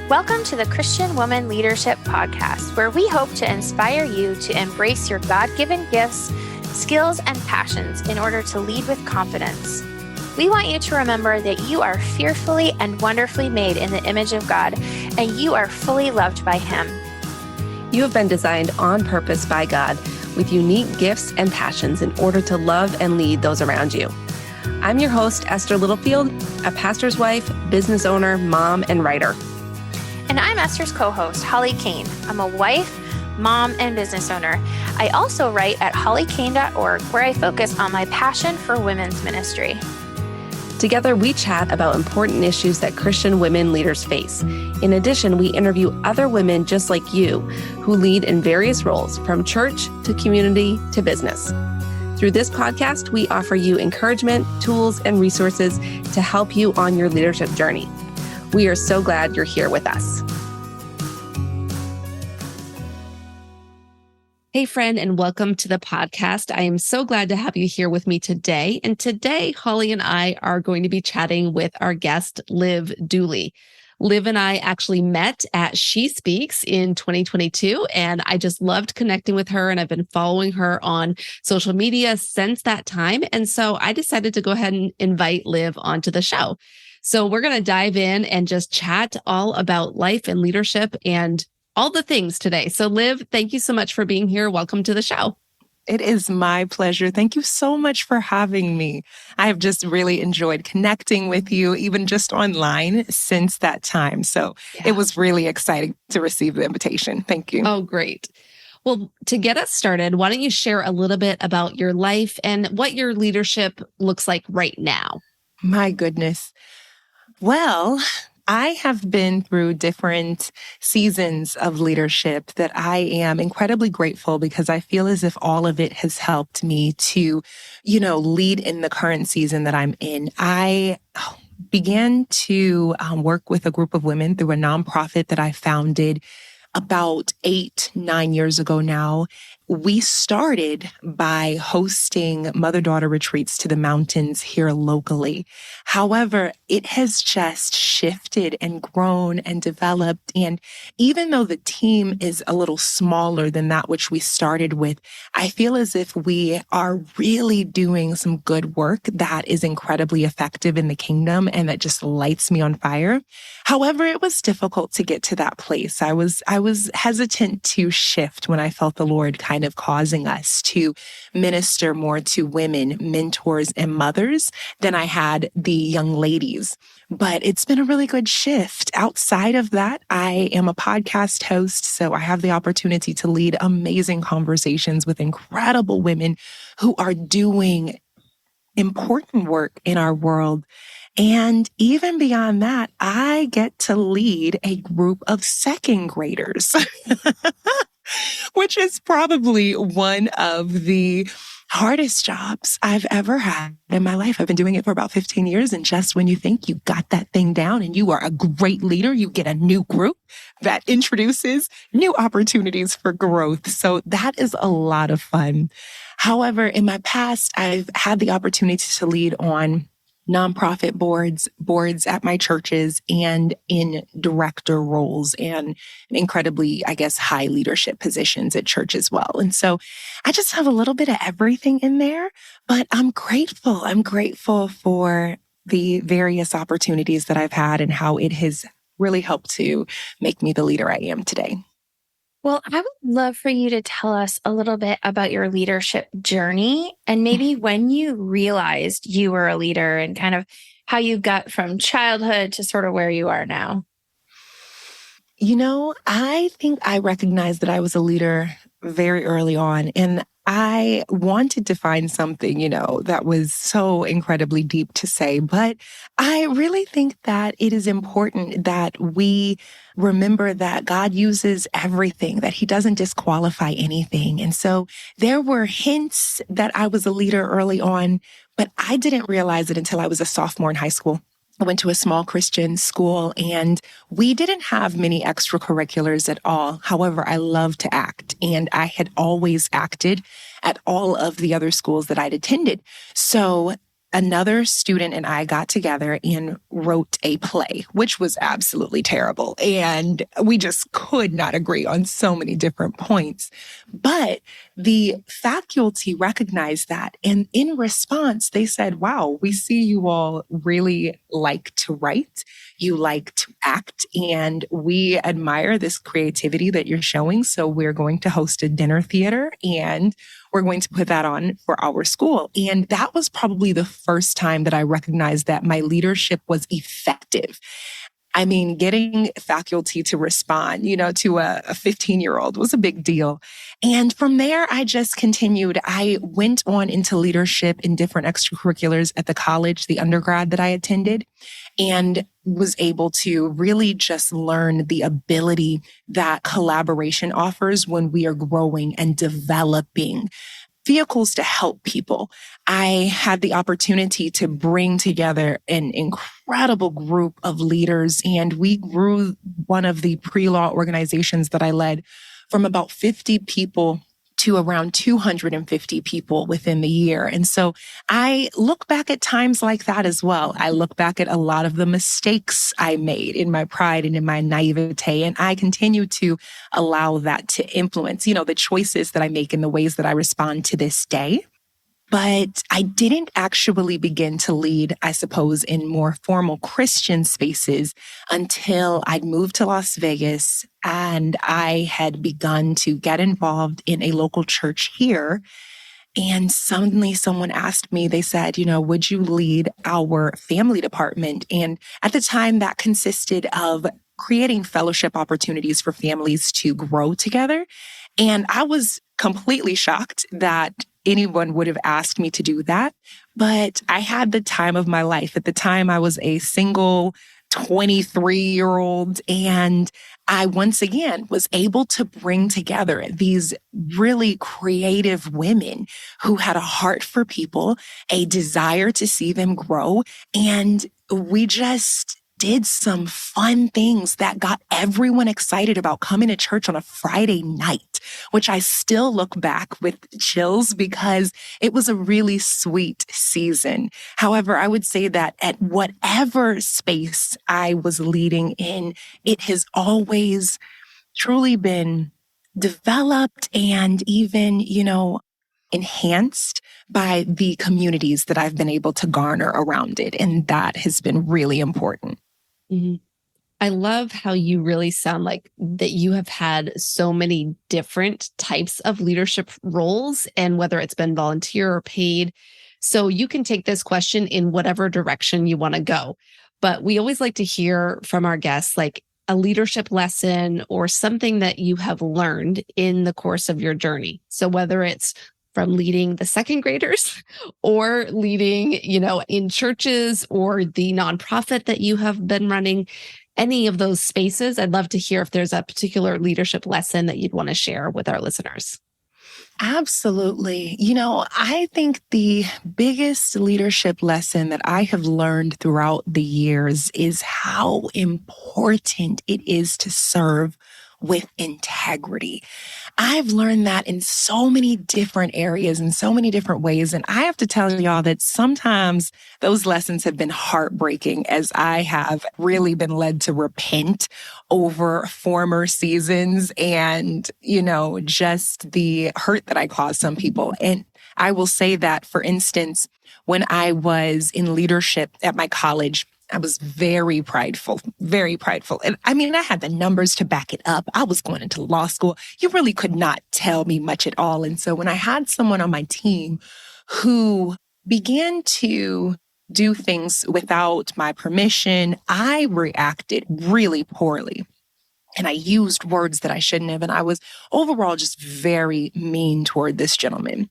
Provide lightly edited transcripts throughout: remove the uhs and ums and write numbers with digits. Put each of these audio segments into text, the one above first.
Welcome to the Christian Woman Leadership Podcast, where we hope to inspire you to embrace your God-given gifts, skills, and passions in order to lead with confidence. We want you to remember that you are fearfully and wonderfully made in the image of God, and you are fully loved by Him. You have been designed on purpose by God with unique gifts and passions in order to love and lead those around you. I'm your host, Esther Littlefield, a pastor's wife, business owner, mom, and writer. And I'm Esther's co-host, Holly Kane. I'm a wife, mom, and business owner. I also write at hollykane.org, where I focus on my passion for women's ministry. Together, we chat about important issues that Christian women leaders face. In addition, we interview other women just like you who lead in various roles, from church to community to business. Through this podcast, we offer you encouragement, tools, and resources to help you on your leadership journey. We are so glad you're here with us. Hey, friend, and welcome to the podcast. I am so glad to have you here with me today. And today, Holly and I are going to be chatting with our guest, Liv Dooley. Liv and I actually met at She Speaks in 2022, and I just loved connecting with her, and I've been following her on social media since that time. And so I decided to go ahead and invite Liv onto the show. So we're going to dive in and just chat all about life and leadership and all the things today. So Liv, thank you so much for being here. Welcome to the show. It is my pleasure. Thank you so much for having me. I have just really enjoyed connecting with you, even just online since that time. So It was really exciting to receive the invitation. Thank you. Oh, great. Well, to get us started, why don't you share a little bit about your life and what your leadership looks like right now? My goodness. Well, I have been through different seasons of leadership that I am incredibly grateful, because I feel as if all of it has helped me to, lead in the current season that I'm in. I began to work with a group of women through a nonprofit that I founded about 8-9 years ago now. We started by hosting mother-daughter retreats to the mountains here locally. However, it has just shifted and grown and developed. And even though the team is a little smaller than that which we started with, I feel as if we are really doing some good work that is incredibly effective in the kingdom and that just lights me on fire. However, it was difficult to get to that place. I was hesitant to shift when I felt the Lord kind of causing us to minister more to women, mentors, and mothers than I had the young ladies. But it's been a really good shift. Outside of that, I am a podcast host, so I have the opportunity to lead amazing conversations with incredible women who are doing important work in our world. And even beyond that, I get to lead a group of second graders, which is probably one of the hardest jobs I've ever had in my life. I've been doing it for about 15 years. And just when you think you got that thing down and you are a great leader, you get a new group that introduces new opportunities for growth. So that is a lot of fun. However, in my past, I've had the opportunity to lead on nonprofit boards at my churches, and in director roles and incredibly, high leadership positions at church as well. And so I just have a little bit of everything in there, but I'm grateful. I'm grateful for the various opportunities that I've had and how it has really helped to make me the leader I am today. Well, I would love for you to tell us a little bit about your leadership journey and maybe when you realized you were a leader and kind of how you got from childhood to sort of where you are now. I think I recognized that I was a leader very early on, and I wanted to find something, that was so incredibly deep to say. But I really think that it is important that we remember that God uses everything, that He doesn't disqualify anything. And so there were hints that I was a leader early on, but I didn't realize it until I was a sophomore in high school. I went to a small Christian school, and we didn't have many extracurriculars at all. However, I loved to act, and I had always acted at all of the other schools that I'd attended. So another student and I got together and wrote a play, which was absolutely terrible. And we just could not agree on so many different points. But the faculty recognized that. And in response, they said, wow, we see you all really like to write. You like to act, and we admire this creativity that you're showing. So we're going to host a dinner theater, and we're going to put that on for our school. And that was probably the first time that I recognized that my leadership was effective. I mean, getting faculty to respond, to a 15-year-old was a big deal. And from there, I just continued. I went on into leadership in different extracurriculars at the college, the undergrad that I attended, and was able to really just learn the ability that collaboration offers when we are growing and developing vehicles to help people. I had the opportunity to bring together an incredible group of leaders, and we grew one of the pre-law organizations that I led from about 50 people to around 250 people within the year. And so I look back at times like that as well. I look back at a lot of the mistakes I made in my pride and in my naivete, and I continue to allow that to influence, the choices that I make and the ways that I respond to this day. But I didn't actually begin to lead, I suppose, in more formal Christian spaces until I'd moved to Las Vegas and I had begun to get involved in a local church here. And suddenly someone asked me, they said, would you lead our family department? And at the time that consisted of creating fellowship opportunities for families to grow together. And I was completely shocked that anyone would have asked me to do that. But I had the time of my life. At the time, I was a single 23-year-old, and I once again was able to bring together these really creative women who had a heart for people, a desire to see them grow, and we just did some fun things that got everyone excited about coming to church on a Friday night, which I still look back with chills because it was a really sweet season. However, I would say that at whatever space I was leading in, it has always truly been developed and even, enhanced by the communities that I've been able to garner around it. And that has been really important. Mm-hmm. I love how you really sound like that you have had so many different types of leadership roles, and whether it's been volunteer or paid. So you can take this question in whatever direction you want to go. But we always like to hear from our guests, like a leadership lesson or something that you have learned in the course of your journey. So whether it's from leading the second graders or leading, in churches or the nonprofit that you have been running, any of those spaces, I'd love to hear if there's a particular leadership lesson that you'd want to share with our listeners. Absolutely. I think the biggest leadership lesson that I have learned throughout the years is how important it is to serve with integrity. I've learned that in so many different areas, in so many different ways. And I have to tell y'all that sometimes those lessons have been heartbreaking as I have really been led to repent over former seasons and, just the hurt that I caused some people. And I will say that, for instance, when I was in leadership at my college, I was very prideful, very prideful. And I had the numbers to back it up. I was going into law school. You really could not tell me much at all. And so when I had someone on my team who began to do things without my permission, I reacted really poorly. And I used words that I shouldn't have. And I was overall just very mean toward this gentleman.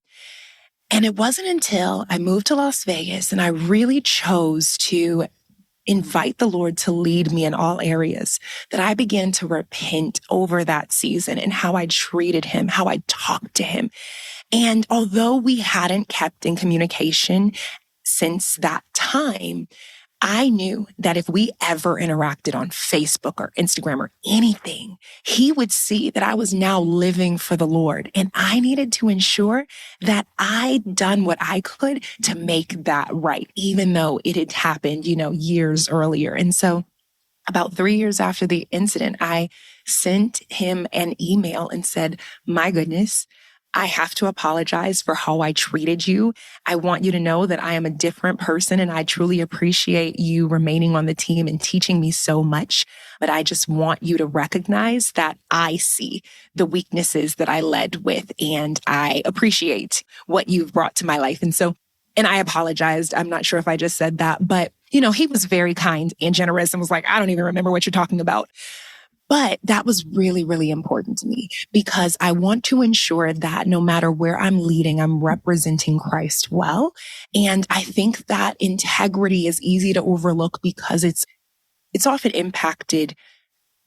And it wasn't until I moved to Las Vegas and I really chose to invite the Lord to lead me in all areas that I began to repent over that season and how I treated him, how I talked to him. And although we hadn't kept in communication since that time, I knew that if we ever interacted on Facebook or Instagram or anything, he would see that I was now living for the Lord. And I needed to ensure that I'd done what I could to make that right, even though it had happened, years earlier. And so about 3 years after the incident, I sent him an email and said, my goodness, I have to apologize for how I treated you. I want you to know that I am a different person and I truly appreciate you remaining on the team and teaching me so much. But I just want you to recognize that I see the weaknesses that I led with and I appreciate what you've brought to my life. And I apologized. I'm not sure if I just said that, but he was very kind and generous and was like, I don't even remember what you're talking about. But that was really, really important to me because I want to ensure that no matter where I'm leading, I'm representing Christ well. And I think that integrity is easy to overlook because it's often impacted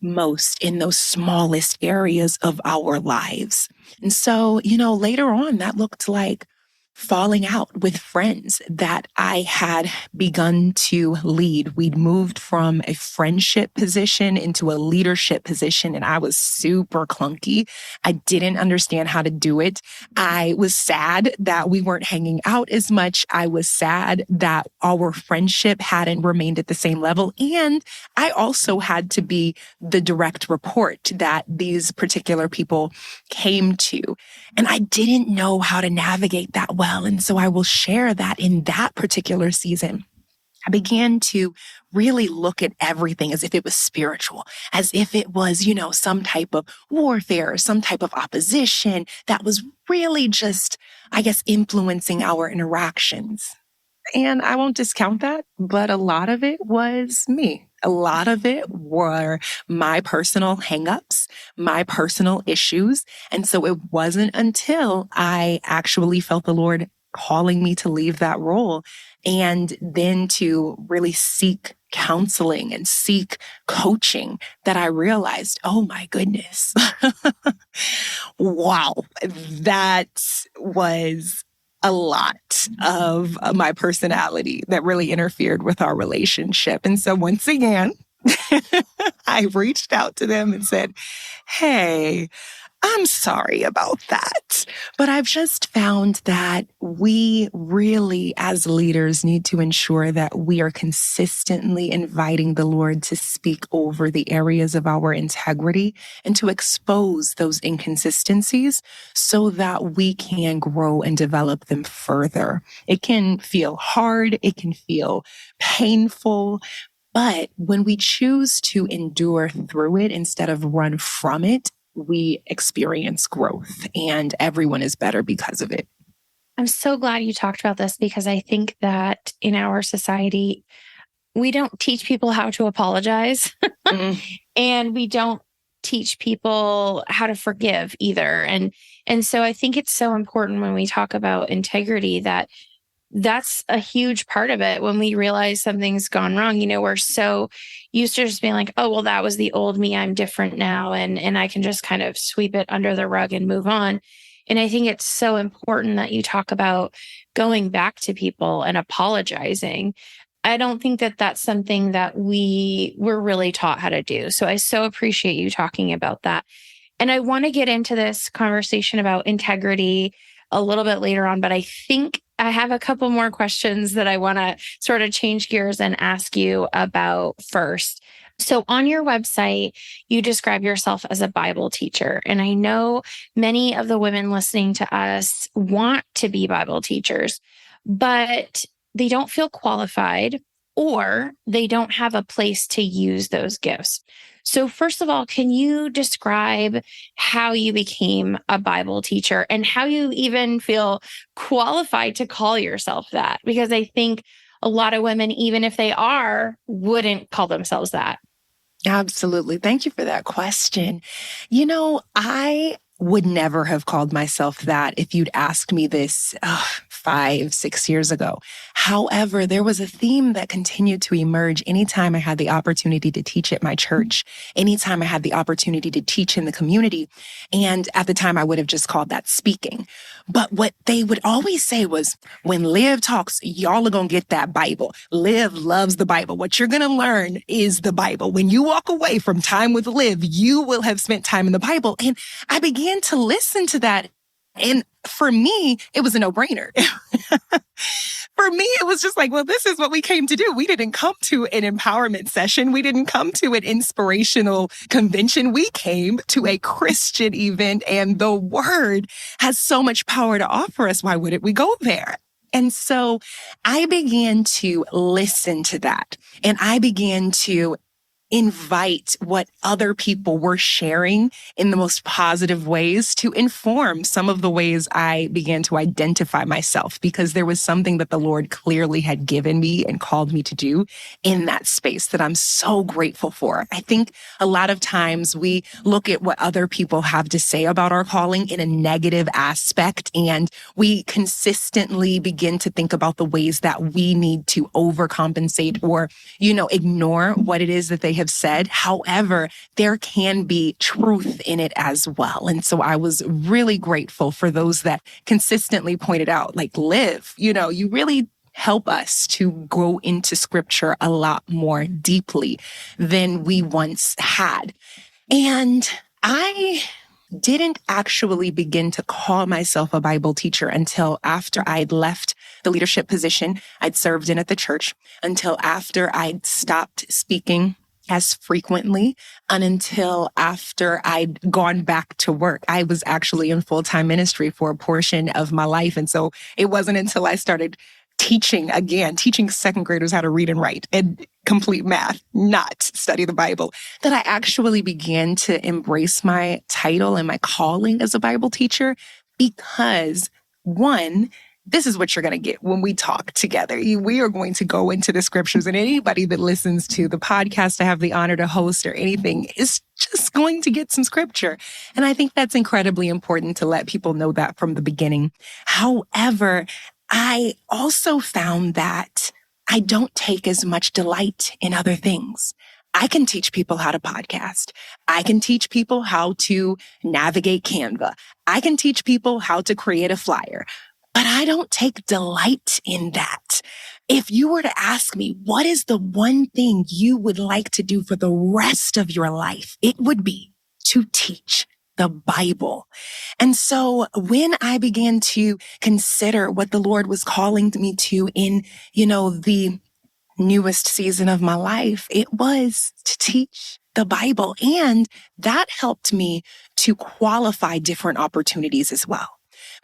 most in those smallest areas of our lives. And so, later on, that looked like falling out with friends that I had begun to lead. We'd moved from a friendship position into a leadership position, and I was super clunky. I didn't understand how to do it. I was sad that we weren't hanging out as much. I was sad that our friendship hadn't remained at the same level. And I also had to be the direct report that these particular people came to. And I didn't know how to navigate that well. And so I will share that in that particular season, I began to really look at everything as if it was spiritual, as if it was, some type of warfare, some type of opposition that was really just, influencing our interactions. And I won't discount that, but a lot of it was me. A lot of it were my personal hangups, my personal issues. And so it wasn't until I actually felt the Lord calling me to leave that role and then to really seek counseling and seek coaching that I realized, oh my goodness, wow, that was a lot of my personality that really interfered with our relationship. And so once again, I reached out to them and said, hey, I'm sorry about that. But I've just found that we really, as leaders, need to ensure that we are consistently inviting the Lord to speak over the areas of our integrity and to expose those inconsistencies so that we can grow and develop them further. It can feel hard. It can feel painful. But when we choose to endure through it instead of run from it, we experience growth and everyone is better because of it. I'm so glad you talked about this because I think that in our society, we don't teach people how to apologize and we don't teach people how to forgive either. And so I think it's so important when we talk about integrity that that's a huge part of it. When we realize something's gone wrong, we're so used to just being like, oh, well, that was the old me. I'm different now. And I can just kind of sweep it under the rug and move on. And I think it's so important that you talk about going back to people and apologizing. I don't think that that's something that we were really taught how to do. So I so appreciate you talking about that. And I want to get into this conversation about integrity a little bit later on, but I think I have a couple more questions that I want to sort of change gears and ask you about first. So on your website, you describe yourself as a Bible teacher. And I know many of the women listening to us want to be Bible teachers, but they don't feel qualified or they don't have a place to use those gifts. So first of all, can you describe how you became a Bible teacher and how you even feel qualified to call yourself that? Because I think a lot of women, even if they are, wouldn't call themselves that. Absolutely. Thank you for that question. I would never have called myself that if you'd asked me this 5, 6 years ago. However, there was a theme that continued to emerge anytime I had the opportunity to teach at my church, anytime I had the opportunity to teach in the community. And at the time, I would have just called that speaking. But what they would always say was, when Liv talks, y'all are going to get that Bible. Liv loves the Bible. What you're going to learn is the Bible. When you walk away from time with Liv, you will have spent time in the Bible. And I began to listen to that. And for me, it was a no-brainer. For me, it was just like, well, this is what we came to do. We didn't come to an empowerment session. We didn't come to an inspirational convention. We came to a Christian event, and the word has so much power to offer us. Why wouldn't we go there? And so I began to listen to that, and I began to invite what other people were sharing in the most positive ways to inform some of the ways I began to identify myself, because there was something that the Lord clearly had given me and called me to do in that space that I'm so grateful for. I think a lot of times we look at what other people have to say about our calling in a negative aspect, and we consistently begin to think about the ways that we need to overcompensate or, ignore what it is that they have said. However, there can be truth in it as well. And so I was really grateful for those that consistently pointed out, like, Liv, you really help us to go into scripture a lot more deeply than we once had. And I didn't actually begin to call myself a Bible teacher until after I'd left the leadership position I'd served in at the church, until after I'd stopped speaking as frequently, and until after I'd gone back to work. I was actually in full-time ministry for a portion of my life. And so it wasn't until I started teaching second graders how to read and write and complete math, not study the Bible, that I actually began to embrace my title and my calling as a Bible teacher. Because, one, this is what you're going to get when we talk together. We are going to go into the scriptures, and anybody that listens to the podcast I have the honor to host or anything is just going to get some scripture. And I think that's incredibly important to let people know that from the beginning. However, I also found that I don't take as much delight in other things. I can teach people how to podcast. I can teach people how to navigate Canva. I can teach people how to create a flyer. But I don't take delight in that. If you were to ask me, what is the one thing you would like to do for the rest of your life? It would be to teach the Bible. And so when I began to consider what the Lord was calling me to in, the newest season of my life, it was to teach the Bible. And that helped me to qualify different opportunities as well.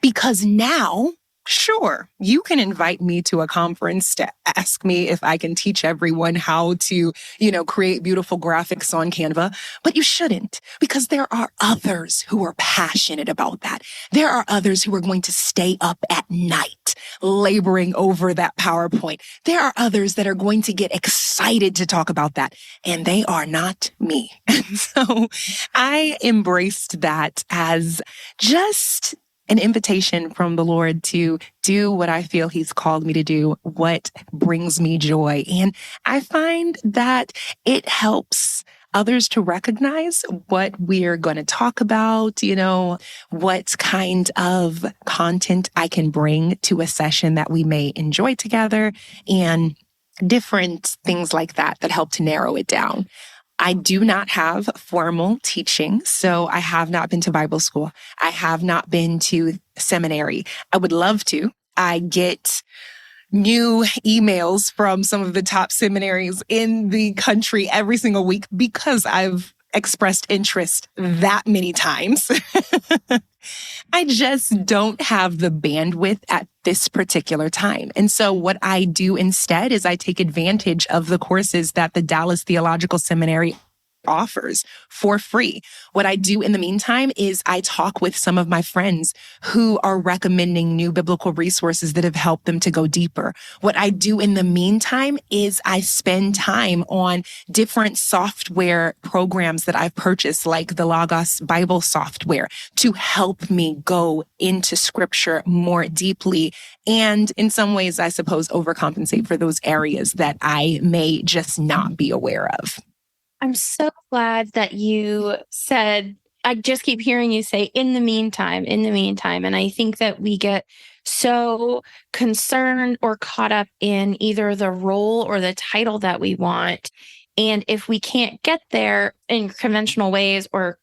Because now, sure, you can invite me to a conference to ask me if I can teach everyone how to, create beautiful graphics on Canva, but you shouldn't, because there are others who are passionate about that. There are others who are going to stay up at night laboring over that PowerPoint. There are others that are going to get excited to talk about that, and they are not me. And so I embraced that as just an invitation from the Lord to do what I feel He's called me to do, what brings me joy. And I find that it helps others to recognize what we're going to talk about, what kind of content I can bring to a session that we may enjoy together, and different things like that help to narrow it down. I do not have formal teaching, so I have not been to Bible school. I have not been to seminary. I would love to. I get new emails from some of the top seminaries in the country every single week because I've expressed interest that many times. I just don't have the bandwidth at this particular time. And so what I do instead is I take advantage of the courses that the Dallas Theological Seminary offers for free. What I do in the meantime is I talk with some of my friends who are recommending new biblical resources that have helped them to go deeper. What I do in the meantime is I spend time on different software programs that I've purchased, like the Logos Bible software, to help me go into scripture more deeply. And in some ways, I suppose, overcompensate for those areas that I may just not be aware of. I'm so glad that you said, I just keep hearing you say, in the meantime, in the meantime. And I think that we get so concerned or caught up in either the role or the title that we want. And if we can't get there in conventional ways, or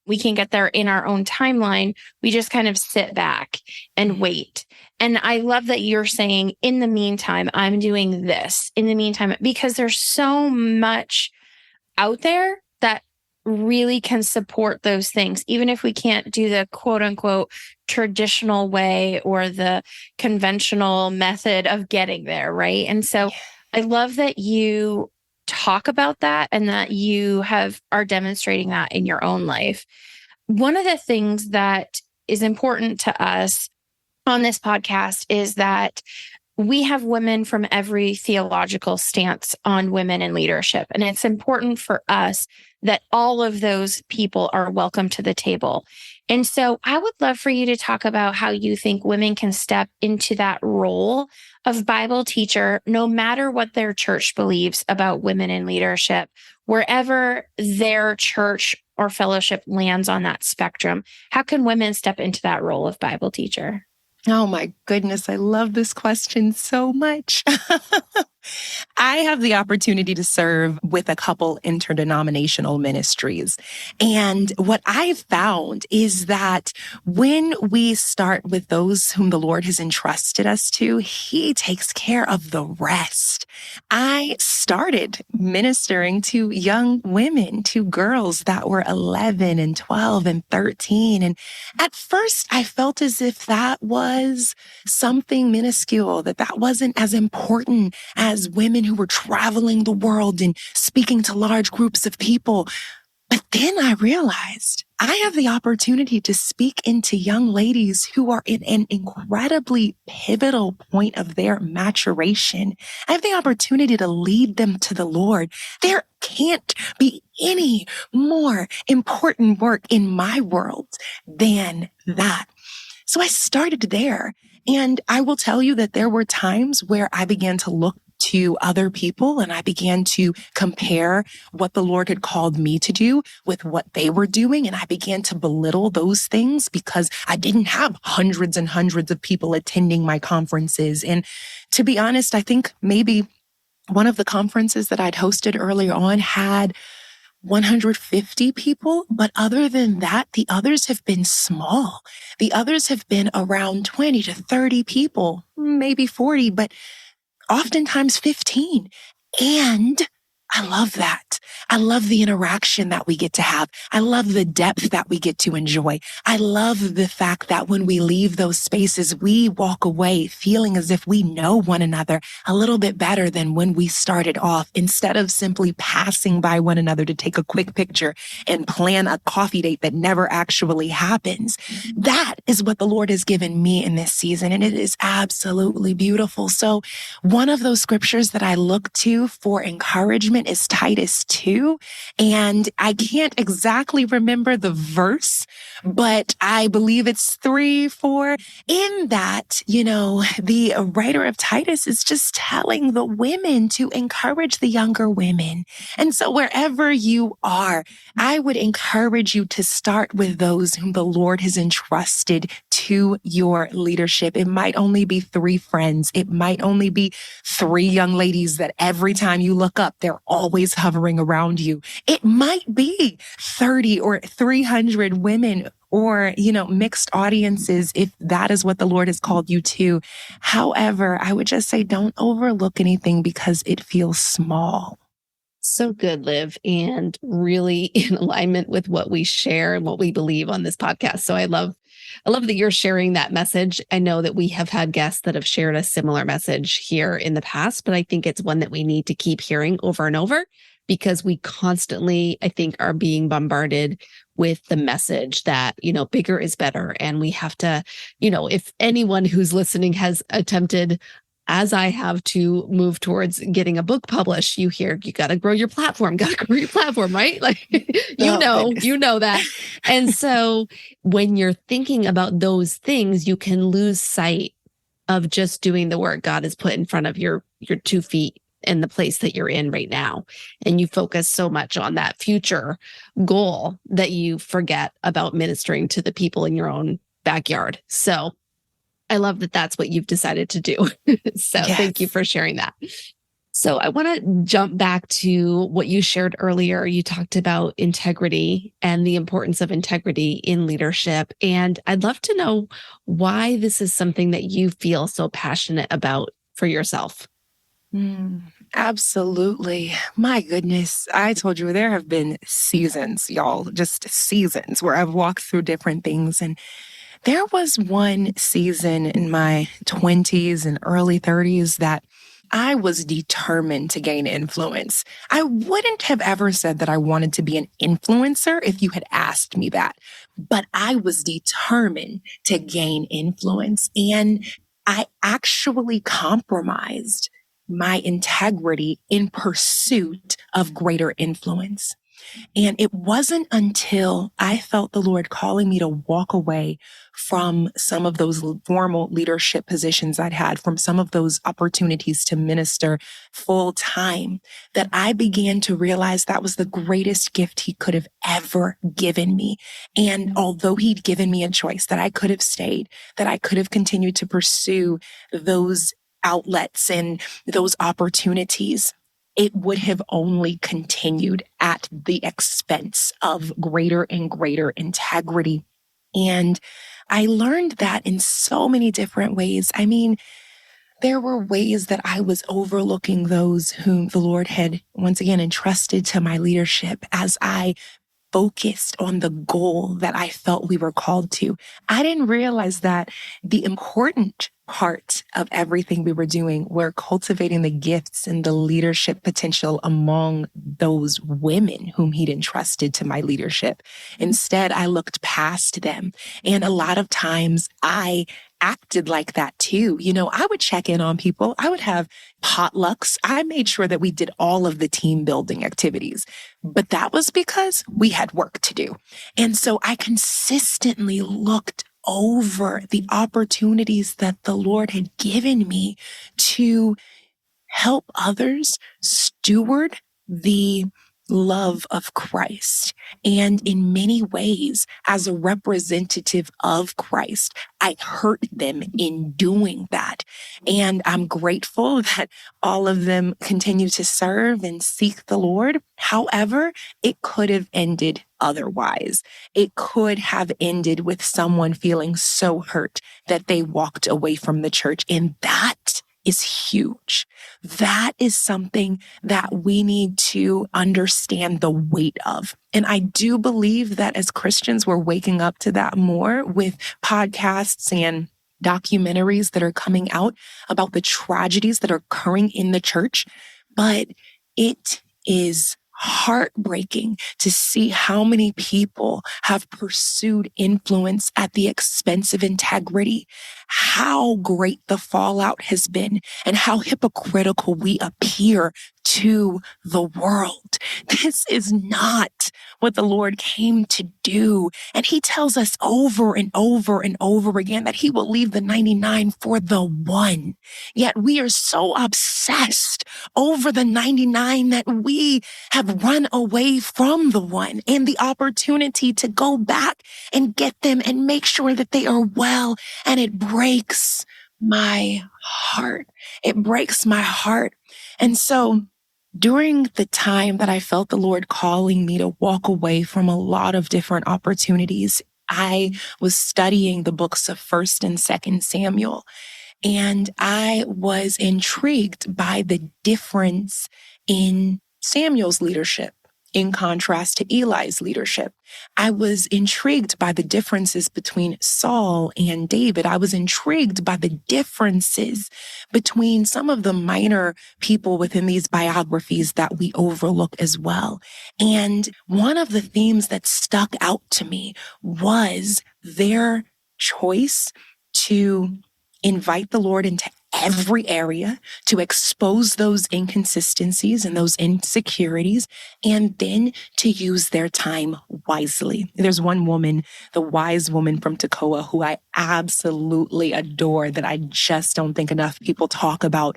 we can get there in our own timeline, we just kind of sit back and wait. And I love that you're saying, in the meantime, I'm doing this in the meantime, because there's so much out there that really can support those things, even if we can't do the quote unquote traditional way or the conventional method of getting there. Right. And so I love that you talk about that and that you are demonstrating that in your own life. One of the things that is important to us on this podcast is that we have women from every theological stance on women in leadership. And it's important for us that all of those people are welcome to the table. And so I would love for you to talk about how you think women can step into that role of Bible teacher, no matter what their church believes about women in leadership, wherever their church or fellowship lands on that spectrum. How can women step into that role of Bible teacher? Oh my goodness, I love this question so much. I have the opportunity to serve with a couple interdenominational ministries. And what I've found is that when we start with those whom the Lord has entrusted us to, He takes care of the rest. I started ministering to young women, to girls that were 11 and 12 and 13. And at first I felt as if that was something minuscule, that wasn't as important as women who were traveling the world and speaking to large groups of people. But then I realized I have the opportunity to speak into young ladies who are in an incredibly pivotal point of their maturation. I have the opportunity to lead them to the Lord. There can't be any more important work in my world than that. So I started there. And I will tell you that there were times where I began to look to other people and I began to compare what the Lord had called me to do with what they were doing. And I began to belittle those things because I didn't have hundreds and hundreds of people attending my conferences. And to be honest, I think maybe one of the conferences that I'd hosted earlier on had 150 people. But other than that, the others have been small. The others have been around 20 to 30 people, maybe 40, but oftentimes 15. And I love that. I love the interaction that we get to have. I love the depth that we get to enjoy. I love the fact that when we leave those spaces, we walk away feeling as if we know one another a little bit better than when we started off, instead of simply passing by one another to take a quick picture and plan a coffee date that never actually happens. That is what the Lord has given me in this season, and it is absolutely beautiful. So one of those scriptures that I look to for encouragement is Titus 2. And I can't exactly remember the verse, but I believe it's 3, 4. In that, the writer of Titus is just telling the women to encourage the younger women. And so wherever you are, I would encourage you to start with those whom the Lord has entrusted to your leadership. It might only be 3 friends. It might only be 3 young ladies that every time you look up, they're always hovering around you. It might be 30 or 300 women or, mixed audiences if that is what the Lord has called you to. However, I would just say don't overlook anything because it feels small. So good, Liv, and really in alignment with what we share and what we believe on this podcast. So I love that you're sharing that message. I know that we have had guests that have shared a similar message here in the past, but I think it's one that we need to keep hearing over and over because we constantly, I think, are being bombarded with the message that, bigger is better. And we have to, if anyone who's listening has attempted, as I have, to move towards getting a book published, you hear, you got to grow your platform, right? Like, Goodness. you know that. And so when you're thinking about those things, you can lose sight of just doing the work God has put in front of your 2 feet in the place that you're in right now. And you focus so much on that future goal that you forget about ministering to the people in your own backyard. So I love that that's what you've decided to do. So Thank you for sharing that. So I want to jump back to what you shared earlier. You talked about integrity and the importance of integrity in leadership. And I'd love to know why this is something that you feel so passionate about for yourself. Absolutely. My goodness. I told you there have been seasons, y'all, just seasons where I've walked through different things. And there was one season in my 20s and early 30s that I was determined to gain influence. I wouldn't have ever said that I wanted to be an influencer if you had asked me that, but I was determined to gain influence. And I actually compromised my integrity in pursuit of greater influence. And it wasn't until I felt the Lord calling me to walk away from some of those formal leadership positions I'd had, from some of those opportunities to minister full time, that I began to realize that was the greatest gift He could have ever given me. And although He'd given me a choice that I could have stayed, that I could have continued to pursue those outlets and those opportunities, it would have only continued at the expense of greater and greater integrity. And I learned that in so many different ways. I mean, there were ways that I was overlooking those whom the Lord had once again entrusted to my leadership as I focused on the goal that I felt we were called to. I didn't realize that the important part of everything we were doing were cultivating the gifts and the leadership potential among those women whom He'd entrusted to my leadership. Instead, I looked past them. And a lot of times I acted like that too. I would check in on people. I would have potlucks. I made sure that we did all of the team building activities, but that was because we had work to do. And so I consistently looked over the opportunities that the Lord had given me to help others steward the love of Christ. And in many ways, as a representative of Christ, I hurt them in doing that. And I'm grateful that all of them continue to serve and seek the Lord. However, it could have ended otherwise. It could have ended with someone feeling so hurt that they walked away from the church. And that is huge. That is something that we need to understand the weight of. And I do believe that as Christians, we're waking up to that more with podcasts and documentaries that are coming out about the tragedies that are occurring in the church. But it is heartbreaking to see how many people have pursued influence at the expense of integrity, how great the fallout has been, and how hypocritical we appear to the world. This is not what the Lord came to do. And He tells us over and over and over again that He will leave the 99 for the one. Yet we are so obsessed over the 99 that we have run away from the one and the opportunity to go back and get them and make sure that they are well. And it breaks my heart. It breaks my heart. And so during the time that I felt the Lord calling me to walk away from a lot of different opportunities, I was studying the books of 1st and 2nd Samuel, and I was intrigued by the difference in Samuel's leadership in contrast to Eli's leadership. I was intrigued by the differences between Saul and David. I was intrigued by the differences between some of the minor people within these biographies that we overlook as well. And one of the themes that stuck out to me was their choice to invite the Lord into every area, to expose those inconsistencies and those insecurities, and then to use their time wisely. There's one woman, the wise woman from Tekoa, who I absolutely adore that I just don't think enough people talk about.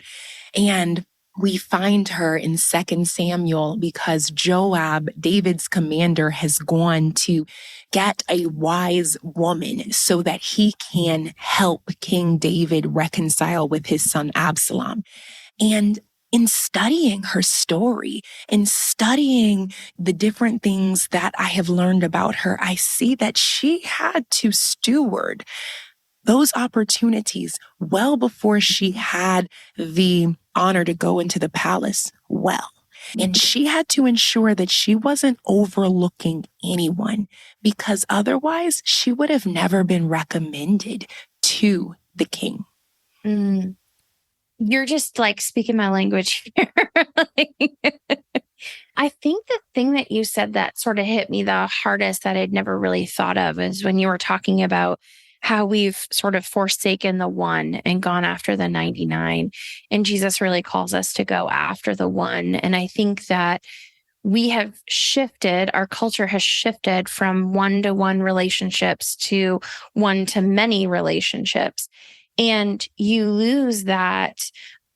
And we find her in 2 Samuel because Joab, David's commander, has gone to get a wise woman so that he can help King David reconcile with his son Absalom. And in studying her story, in studying the different things that I have learned about her, I see that she had to steward those opportunities well before she had the honor to go into the palace well. And she had to ensure that she wasn't overlooking anyone, because otherwise she would have never been recommended to the king. You're just like speaking my language here. I think the thing that you said that sort of hit me the hardest that I'd never really thought of is when you were talking about how we've sort of forsaken the one and gone after the 99. And Jesus really calls us to go after the one. And I think that we have shifted, our culture has shifted from one-to-one relationships to one-to-many relationships. And you lose that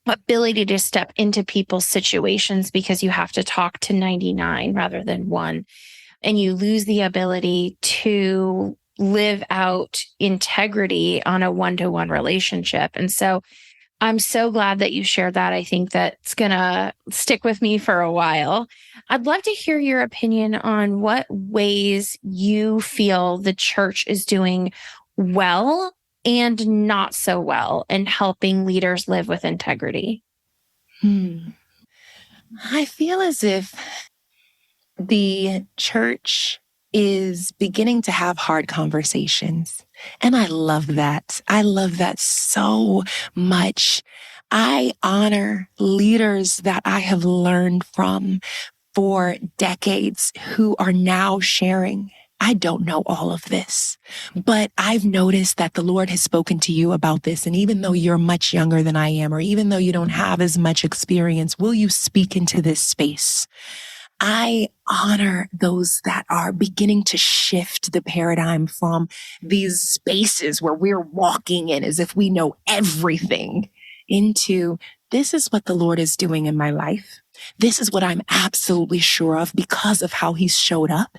ability to step into people's situations because you have to talk to 99 rather than one. And you lose the ability to live out integrity on a one-to-one relationship. And so I'm so glad that you shared that. I think that's going to stick with me for a while. I'd love to hear your opinion on what ways you feel the church is doing well and not so well in helping leaders live with integrity. I feel as if the church is beginning to have hard conversations. And I love that. I love that so much. I honor leaders that I have learned from for decades who are now sharing. I don't know all of this, but I've noticed that the Lord has spoken to you about this. And even though you're much younger than I am, or even though you don't have as much experience, will you speak into this space? I honor those that are beginning to shift the paradigm from these spaces where we're walking in as if we know everything into this is what the Lord is doing in my life. This is what I'm absolutely sure of because of how he's showed up.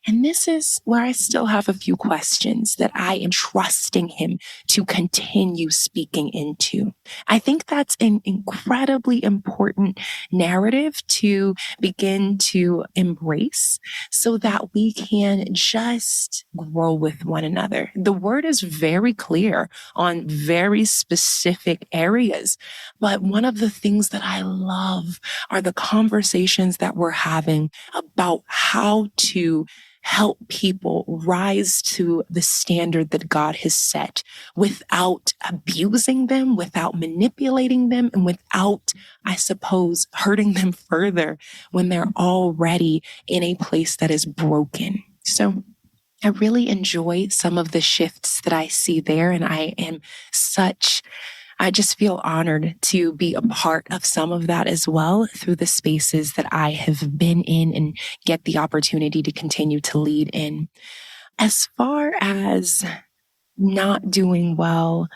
And this is where I still have a few questions that I am trusting him to continue speaking into. I think that's an incredibly important narrative to begin to embrace so that we can just grow with one another. The word is very clear on very specific areas, but one of the things that I love are the conversations that we're having about how to help people rise to the standard that God has set without abusing them, without manipulating them, and without, I suppose, hurting them further when they're already in a place that is broken. So I really enjoy some of the shifts that I see there, and I just feel honored to be a part of some of that as well through the spaces that I have been in and get the opportunity to continue to lead in. As far as not doing well,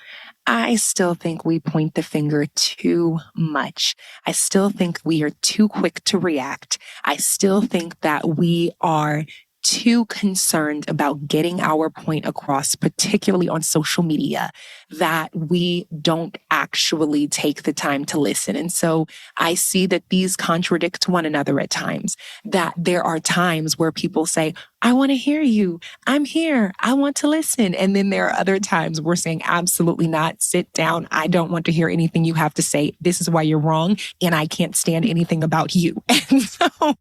I still think we point the finger too much. I still think we are too quick to react. I still think that we are too concerned about getting our point across, particularly on social media, that we don't actually take the time to listen. And so I see that these contradict one another at times, that there are times where people say, I want to hear you. I'm here. I want to listen. And then there are other times we're saying, absolutely not. Sit down. I don't want to hear anything you have to say. This is why you're wrong. And I can't stand anything about you. And so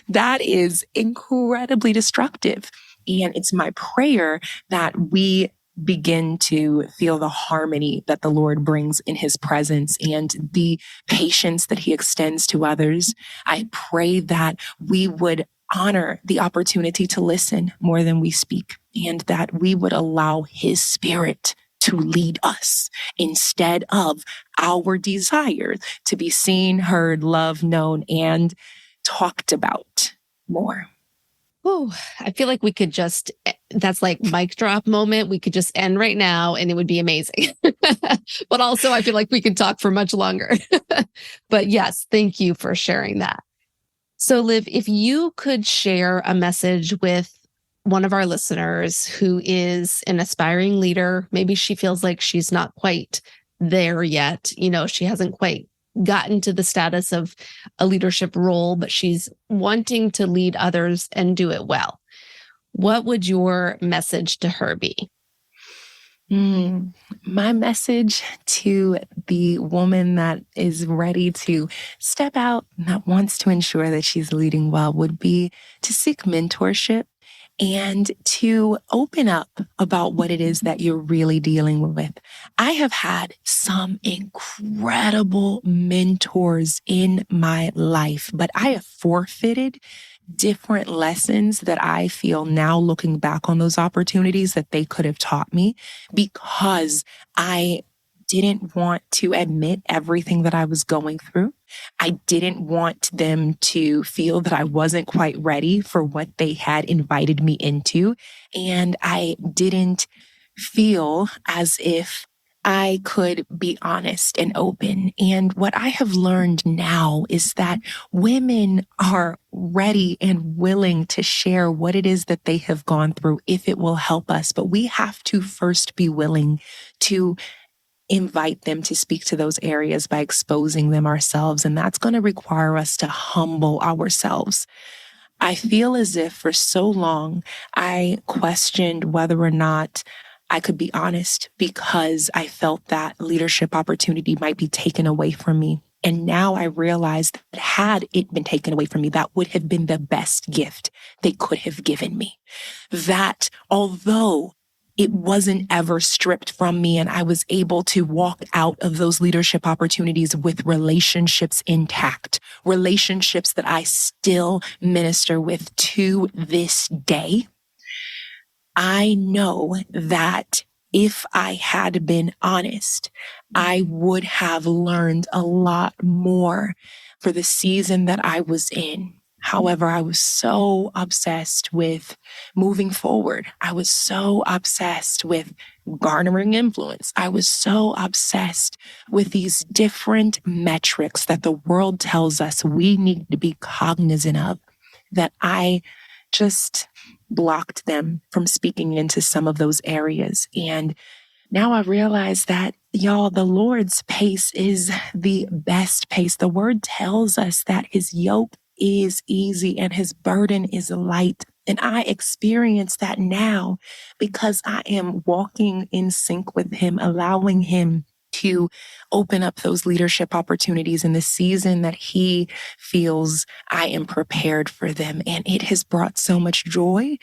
that is incredibly destructive. And it's my prayer that we begin to feel the harmony that the Lord brings in his presence and the patience that he extends to others. I pray that we would honor the opportunity to listen more than we speak, and that we would allow his spirit to lead us instead of our desire to be seen, heard, loved, known, and talked about more. Oh, I feel like we could just, that's like mic drop moment. We could just end right now and it would be amazing. But also I feel like we could talk for much longer. But yes, thank you for sharing that. So Liv, if you could share a message with one of our listeners who is an aspiring leader, maybe she feels like she's not quite there yet. She hasn't quite gotten to the status of a leadership role, but she's wanting to lead others and do it well. What would your message to her be? My message to the woman that is ready to step out and that wants to ensure that she's leading well would be to seek mentorship and to open up about what it is that you're really dealing with. I have had some incredible mentors in my life, but I have forfeited different lessons that I feel now looking back on those opportunities that they could have taught me because I didn't want to admit everything that I was going through. I didn't want them to feel that I wasn't quite ready for what they had invited me into. And I didn't feel as if I could be honest and open. And what I have learned now is that women are ready and willing to share what it is that they have gone through if it will help us. But we have to first be willing to invite them to speak to those areas by exposing them ourselves. And that's going to require us to humble ourselves. I feel as if for so long I questioned whether or not I could be honest because I felt that leadership opportunity might be taken away from me. And now I realize that had it been taken away from me, that would have been the best gift they could have given me. That although it wasn't ever stripped from me and I was able to walk out of those leadership opportunities with relationships intact, relationships that I still minister with to this day. I know that if I had been honest, I would have learned a lot more for the season that I was in. However, I was so obsessed with moving forward. I was so obsessed with garnering influence. I was so obsessed with these different metrics that the world tells us we need to be cognizant of that I just blocked them from speaking into some of those areas. And now I realize that, y'all, the Lord's pace is the best pace. The word tells us that his yoke is easy and his burden is light. And I experience that now because I am walking in sync with him, allowing him to open up those leadership opportunities in the season that he feels I am prepared for them. And it has brought so much joy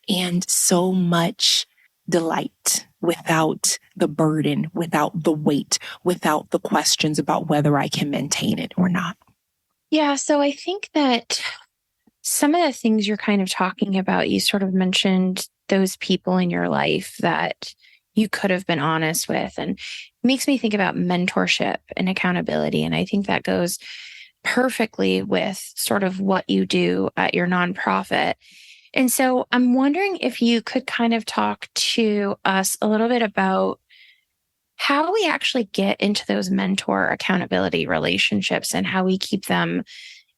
and so much delight without the burden, without the weight, without the questions about whether I can maintain it or not. Yeah, so I think that some of the things you're kind of talking about, you sort of mentioned those people in your life that you could have been honest with, and it makes me think about mentorship and accountability. And I think that goes perfectly with sort of what you do at your nonprofit. And so I'm wondering if you could kind of talk to us a little bit about how we actually get into those mentor accountability relationships and how we keep them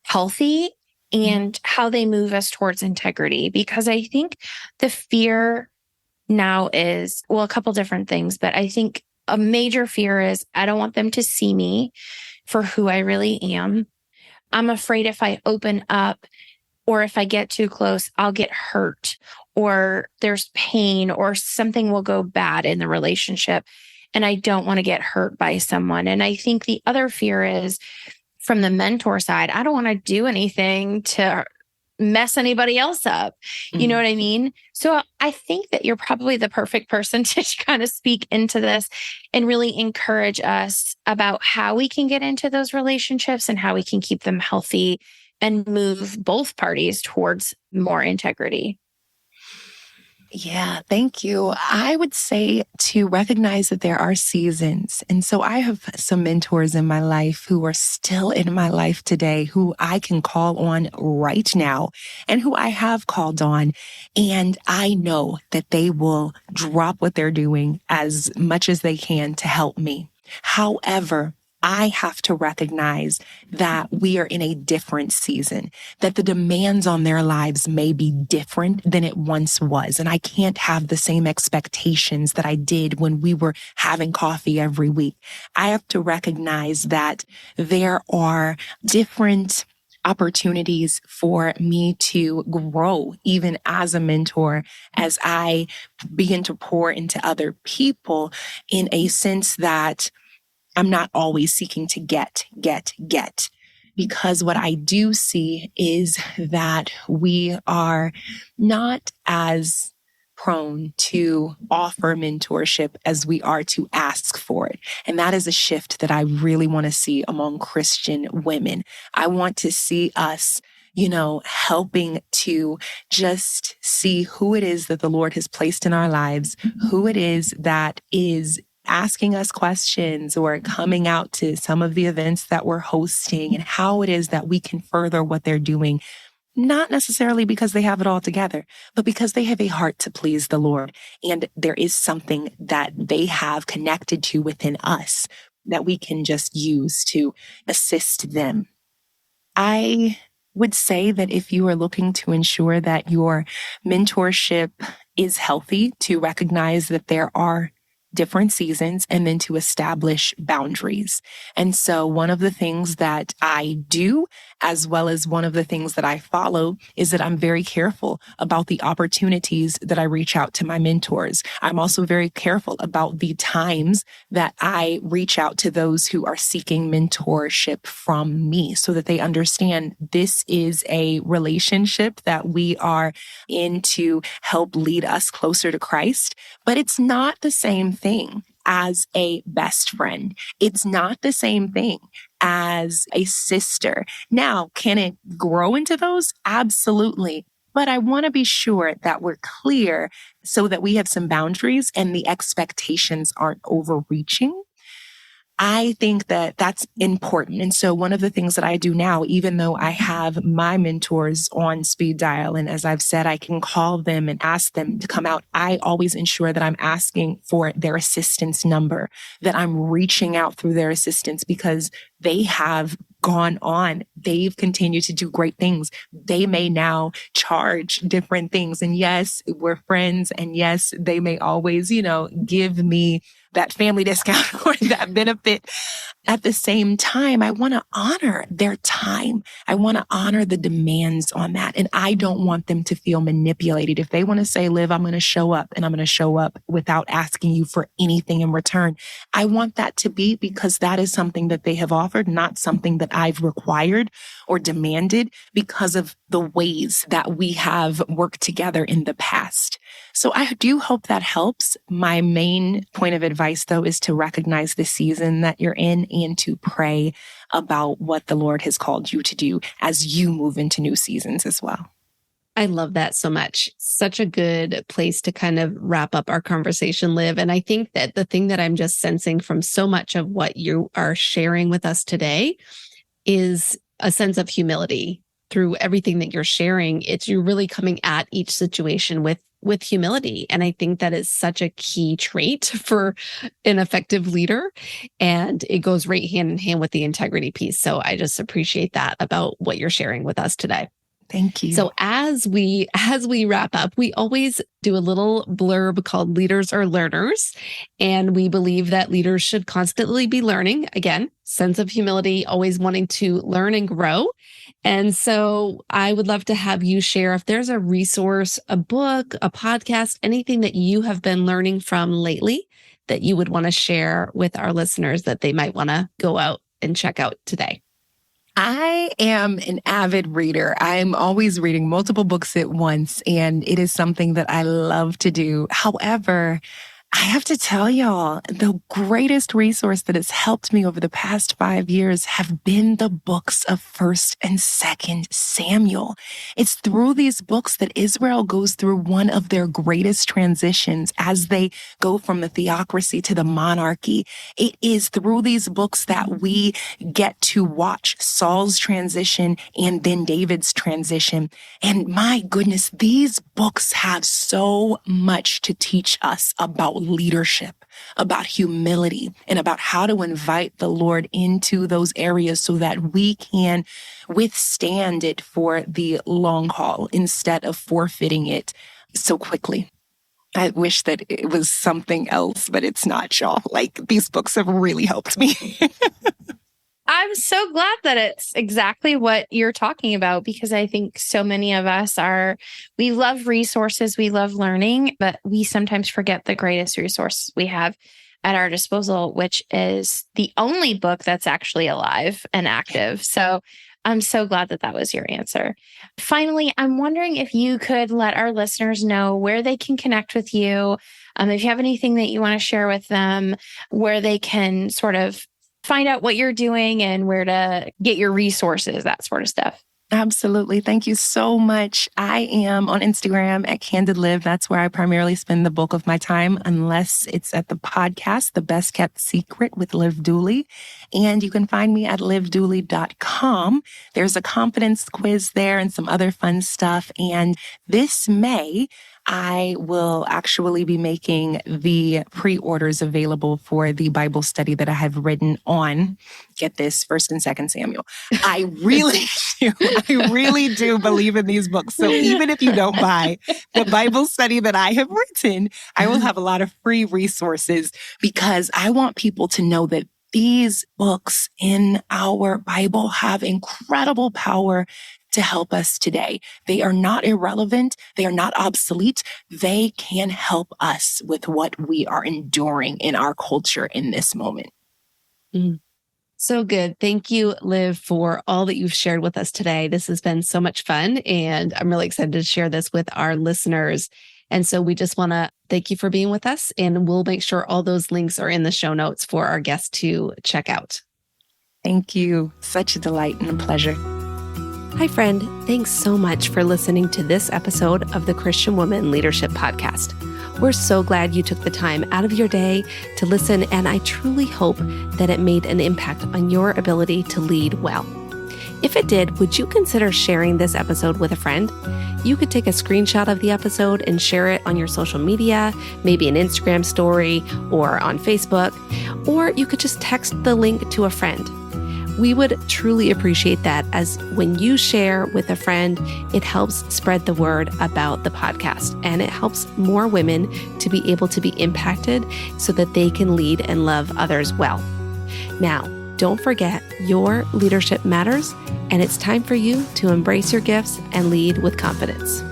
healthy and how they move us towards integrity. Because I think the fear now is, well, a couple different things, but I think a major fear is I don't want them to see me for who I really am. I'm afraid if I open up or if I get too close, I'll get hurt or there's pain or something will go bad in the relationship. And I don't want to get hurt by someone. And I think the other fear is from the mentor side, I don't want to do anything to mess anybody else up. You know what I mean? So I think that you're probably the perfect person to kind of speak into this and really encourage us about how we can get into those relationships and how we can keep them healthy and move both parties towards more integrity. Yeah, thank you. I would say to recognize that there are seasons. And so I have some mentors in my life who are still in my life today, who I can call on right now and who I have called on. And I know that they will drop what they're doing as much as they can to help me. However, I have to recognize that we are in a different season, that the demands on their lives may be different than it once was. And I can't have the same expectations that I did when we were having coffee every week. I have to recognize that there are different opportunities for me to grow, even as a mentor, as I begin to pour into other people in a sense that I'm not always seeking to get. Because what I do see is that we are not as prone to offer mentorship as we are to ask for it. And that is a shift that I really want to see among Christian women. I want to see us helping to just see who it is that the Lord has placed in our lives, who it is that is asking us questions or coming out to some of the events that we're hosting, and how it is that we can further what they're doing, not necessarily because they have it all together, but because they have a heart to please the Lord. And there is something that they have connected to within us that we can just use to assist them. I would say that if you are looking to ensure that your mentorship is healthy, to recognize that there are different seasons and then to establish boundaries. And so one of the things that I do, as well as one of the things that I follow, is that I'm very careful about the opportunities that I reach out to my mentors. I'm also very careful about the times that I reach out to those who are seeking mentorship from me, so that they understand this is a relationship that we are in to help lead us closer to Christ. But it's not the same thing as a best friend. It's not the same thing as a sister. Now, can it grow into those? Absolutely. But I want to be sure that we're clear so that we have some boundaries and the expectations aren't overreaching. I think that that's important. And so one of the things that I do now, even though I have my mentors on speed dial, and as I've said, I can call them and ask them to come out, I always ensure that I'm asking for their assistance number, that I'm reaching out through their assistance, because they have gone on. They've continued to do great things. They may now charge different things. And yes, we're friends. And yes, they may always, give me that family discount or that benefit. At the same time, I want to honor their time. I want to honor the demands on that. And I don't want them to feel manipulated. If they want to say, Liv, I'm going to show up, and I'm going to show up without asking you for anything in return, I want that to be because that is something that they have offered, not something that I've required or demanded because of the ways that we have worked together in the past. So I do hope that helps. My main point of advice, though, is to recognize the season that you're in and to pray about what the Lord has called you to do as you move into new seasons as well. I love that so much. Such a good place to kind of wrap up our conversation, Liv. And I think that the thing that I'm just sensing from so much of what you are sharing with us today is a sense of humility. Through everything that you're sharing, you're really coming at each situation with humility. And I think that is such a key trait for an effective leader. And it goes right hand in hand with the integrity piece. So I just appreciate that about what you're sharing with us today. Thank you. So as we wrap up, we always do a little blurb called Leaders or Learners. And we believe that leaders should constantly be learning. Again, sense of humility, always wanting to learn and grow. And so I would love to have you share if there's a resource, a book, a podcast, anything that you have been learning from lately that you would want to share with our listeners that they might want to go out and check out today. I am an avid reader. I'm always reading multiple books at once, and it is something that I love to do. However, I have to tell y'all, the greatest resource that has helped me over the past 5 years have been the books of 1st and 2nd Samuel. It's through these books that Israel goes through one of their greatest transitions as they go from the theocracy to the monarchy. It is through these books that we get to watch Saul's transition and then David's transition. And my goodness, these books have so much to teach us about leadership, about humility, and about how to invite the Lord into those areas so that we can withstand it for the long haul instead of forfeiting it so quickly. I wish that it was something else, but it's not, y'all. Like, these books have really helped me. I'm so glad that it's exactly what you're talking about, because I think so many of us we love resources, we love learning, but we sometimes forget the greatest resource we have at our disposal, which is the only book that's actually alive and active. So I'm so glad that was your answer. Finally, I'm wondering if you could let our listeners know where they can connect with you, if you have anything that you want to share with them, where they can sort of find out what you're doing and where to get your resources, that sort of stuff. Absolutely. Thank you so much. I am on Instagram at Candid Liv. That's where I primarily spend the bulk of my time, unless it's at the podcast, The Best Kept Secret with Liv Dooley. And you can find me at livdooley.com. There's a confidence quiz there and some other fun stuff. And this May, I will actually be making the pre-orders available for the Bible study that I have written on, get this, 1st and 2nd Samuel. I really do believe in these books. So even if you don't buy the Bible study that I have written, I will have a lot of free resources, because I want people to know that these books in our Bible have incredible power to help us today. They are not irrelevant. They are not obsolete. They can help us with what we are enduring in our culture in this moment. So good. Thank you, Liv, for all that you've shared with us today. This has been so much fun, and I'm really excited to share this with our listeners. And so we just want to thank you for being with us, and we'll make sure all those links are in the show notes for our guests to check out. Thank you. Such a delight and a pleasure. Hi, friend. Thanks so much for listening to this episode of the Christian Woman Leadership Podcast. We're so glad you took the time out of your day to listen, and I truly hope that it made an impact on your ability to lead well. If it did, would you consider sharing this episode with a friend? You could take a screenshot of the episode and share it on your social media, maybe an Instagram story or on Facebook, or you could just text the link to a friend. We would truly appreciate that, as when you share with a friend, it helps spread the word about the podcast, and it helps more women to be able to be impacted so that they can lead and love others well. Now, don't forget, your leadership matters, and it's time for you to embrace your gifts and lead with confidence.